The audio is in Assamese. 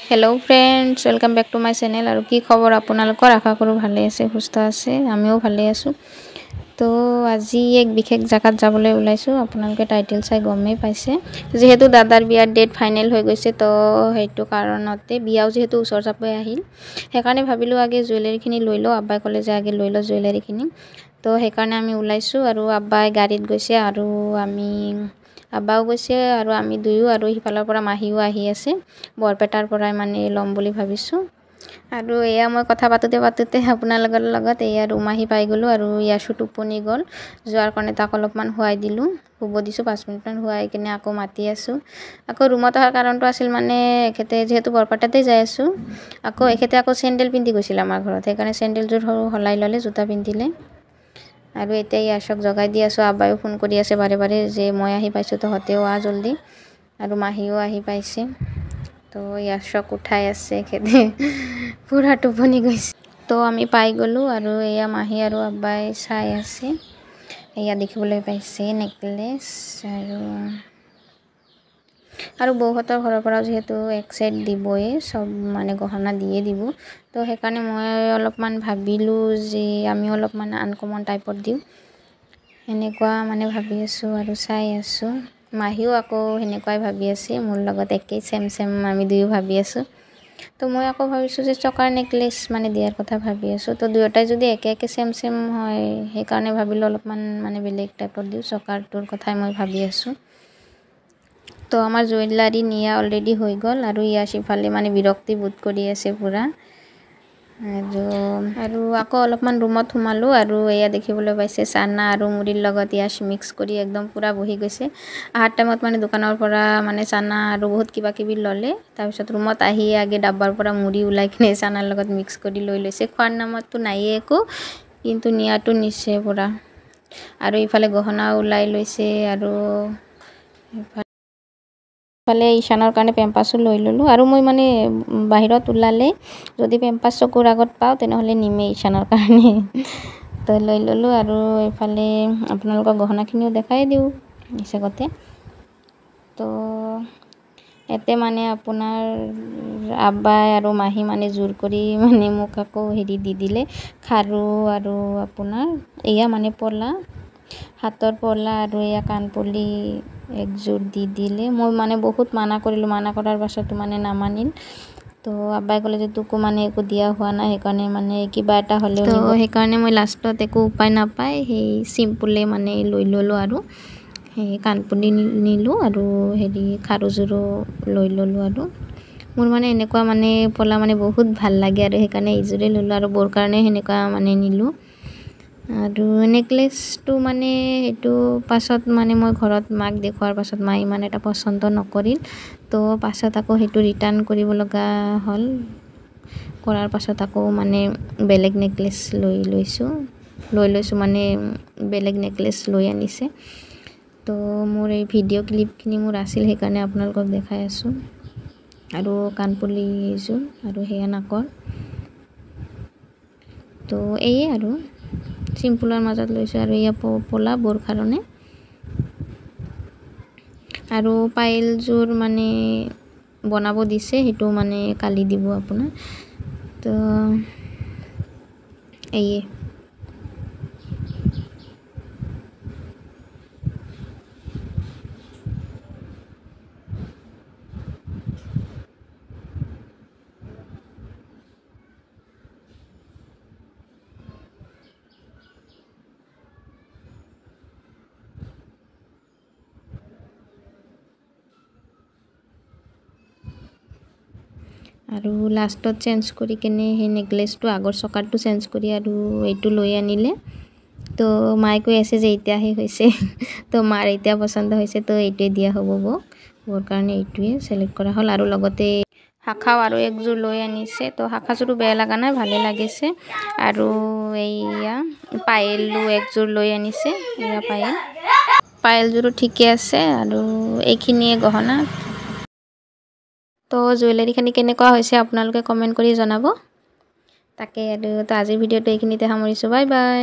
Hello friends welcome back to my channel और की खबर आपनालोकर आशा करूँ भाले आछे सुस्थ आछे आमिओ भाले आछो। तो आज एक विशेष जगत जाबले ओलाइछो आपनालोके टाइटल चाइ गमेই पाइছে जेहेतु दादार बियार डेट फाइनल हो गइছে तो हेतु कारणते बियाও जेहेतु उसर चापे आहिल हेकाने भाबिलो आगे ज्वेलरीखिनि লৈ लो आब्बाই कले जे आगे লৈ लो ज्वेलरीखिनि तो हेकाने आमी ओलाइछो आरो आब्बाই गाड़ीत गइছে आरो आमी आब्बाও গৈছে আৰু আমি দুয়ো আৰু হিফালৰ পৰা মাহিও আহি আছে বৰপেটাৰ পৰা মানে লম বুলি ভাবিছো আৰু এয়া মই কথা পাতোতে আপোনালোকৰ লগত এয়া ৰুমাহি পাই গলো আৰু ইয়াসু টোপনি গল যোৱাৰ কাৰণে তাক অলপমান হোৱাই দিলো শুব দিছো 5 মিনিট মান হোৱাই কিনে আকৌ মাতি আছো আকৌ ৰুমত অহাৰ কাৰণটো আছিল মানে এখেতে যেহেতু বৰপেটাতে যাই আছো আকৌ এখেতে আকৌ চেন্ডেল পিন্ধি গৈছিল আমাৰ ঘৰত সেইকাৰণে চেন্ডেলযোৰ হলাই ললে জোতা পিন্ধিলে আৰু এতিয়া ইয়াসক জগাই দি আছো আব্বাইও ফোন কৰি আছে বাৰে বাৰে যে মই আহি পাইছো তো হতেও আ জলদি আৰু মাহিও আহি পাইছে তো ইয়াসক উঠাই আছে খেদে পুৰা টোপনি গৈছে তো আমি পাই গলো আৰু এয়া মাহি আৰু আব্বাই চাই আছে এয়া দেখিবলৈ পাইছে নেকলেস আৰু বৌহতৰ ঘৰৰ পৰা যেহেতু এক সেট দিবয়ে সব মানে গহনা দিয়ে দিব তো হেকানে মই অলপমান ভাবিলো যে আমি অলপমান আনকমন টাইপৰ দিও হেনেকুৱা মানে ভাবি আছো আৰু চাই আছো মাহিও আকৌ হেনেকুৱাই ভাবি আছে মোৰ লগত একেই সেম আমি দুয়ো ভাবি আছো তো মই আকৌ ভাবিছো যে চকাৰ নেকলেস মানে দিয়াৰ কথা ভাবি আছো তো দুয়োটাই যদি একে সেম হয় হেকাৰণে ভাবিলো অলপমান মানে বেলেগ টাইপৰ দিও চকাৰটোৰ কথাই মই ভাবি আছো তো আমাৰ জুৱেলাৰি নিয়া অলৰেডি হৈ গল আৰু ইয়াসিফালে মানে বিৰক্তি বোধ কৰি আছে পুৰা আৰু আকৌ অলপমান ৰুমত সোমালো আৰু এয়া দেখিবলৈ পাইছে চানা আৰু মুড়িৰ লগত ইয়াস মিক্স কৰি একদম পুৰা বহি গৈছে আহাৰ টাইমত মানে দোকানৰ পৰা মানে চানা আৰু বহুত কিবা কিবি ললে তাৰ পিছত ৰুমত আহি আগে ডাব্বাৰ পৰা মুড়ি উলাই কিনে চানাৰ লগত মিক্স কৰি লৈ লৈছে খোৱাৰ নামতটো নাইয়ে একো কিন্তু নিয়াটো নিছে পুৰা আৰু ইফালে গহনা উলাই লৈছে আৰু ফালে ঈশানৰ কাৰণে পেম্পাসও লৈ ললো আৰু মই মানে বাহিৰত উলালে যদি পেম্পাস চকুৰ আগত পাও তেনেহলে নিমে ঈশানৰ কাৰণে তো লৈ ললো আৰু ইফালে আপোনালোকৰ গহনাখিনিও দেখাই দিও ইছাগতে তো এতে মানে আপোনাৰ আব্বাই আৰু মাহি মানে জোৰ কৰি মানে মোক আকৌ হেৰি দি দিলে খাৰু আৰু আপোনাৰ এয়া মানে পলা হাতৰ পলা আৰু এয়া কানপলি একজোৰ দি দিলে মই মানে বহুত মানা কৰিলো মানা কৰাৰ পাছত মানে নামানিল তো আব্বাই কলে যে তোকো মানে একো দিয়া হোৱা নাই হেকাৰণে মানে কিবা এটা হলেও তো হেকাৰণে মই লাষ্টত একো উপায় নাপাই হেই সিম্পলে মানে লৈ ললো আৰু হেই কানপলি নিলো আৰু হেৰি খাৰুজোৰো লৈ ললো আৰু মোৰ মানে এনেকুৱা মানে পলা মানে বহুত ভাল লাগে আৰু হেকাৰণে ইজোৰে ললো আৰু বৰ কাৰণে হেনেকুৱা মানে নিলো আৰু নেকলেসটো মানে হেতু পাছত মানে মই ঘৰত মাক দেখুৱাৰ পাছত মাই ইমান এটা পছন্দ নকৰিল তো পাছত আকৌ হেতু ৰিটাৰ্ণ কৰিব লগা হল কৰাৰ পাছত আকৌ মানে বেলেগ নেকলেস লৈ লৈছো মানে বেলেগ নেকলেস লৈ আনিছে তো মোৰ এই ভিডিও ক্লিপখিনি মোৰ আছিল হেকাৰণে আপোনালোকক দেখাই আছো আৰু কানপলি জোৰ আৰু হেয়া নাকৰ তো এই আৰু সিম্পলৰ মাজত লৈছো আৰু ইয়া পলা বৰ কাৰণে আৰু পাইল জোৰ মানে বনাব দিছে হেতু মানে কালি দিব আপোনাৰ তো এই আৰু লাষ্টত চেঞ্জ কৰি কিনে হে নেকলেসটো আগৰ চকাৰটো চেঞ্জ কৰি আৰু এইটো লৈ আনিলে তো মাই কৈ আছে যে এতিয়াহে হৈছে তো মাৰ এতিয়া পছন্দ হৈছে তো এইটোৱে দিয়া হ'ব বৰ কাৰণে এইটোৱে সিলেক্ট কৰা হল আৰু লগতে হাখাও আৰু একজোৰ লৈ আনিছে তো হাখাজোৰো বেয়া লাগা নাই ভালে লাগিছে আৰু এইয়া পায়েলও একজোৰ লৈ আনিছে এয়া পায়েলজোৰো ঠিকে আছে আৰু এইখিনিয়ে গহনা তো জুৱেলাৰিখিনি কেনেকুৱা হৈছে আপোনালোকে কমেন্ট কৰি জনাব তাকে আৰু তো আজিৰ ভিডিওটো এইখিনিতে সামৰিছো বাই বাই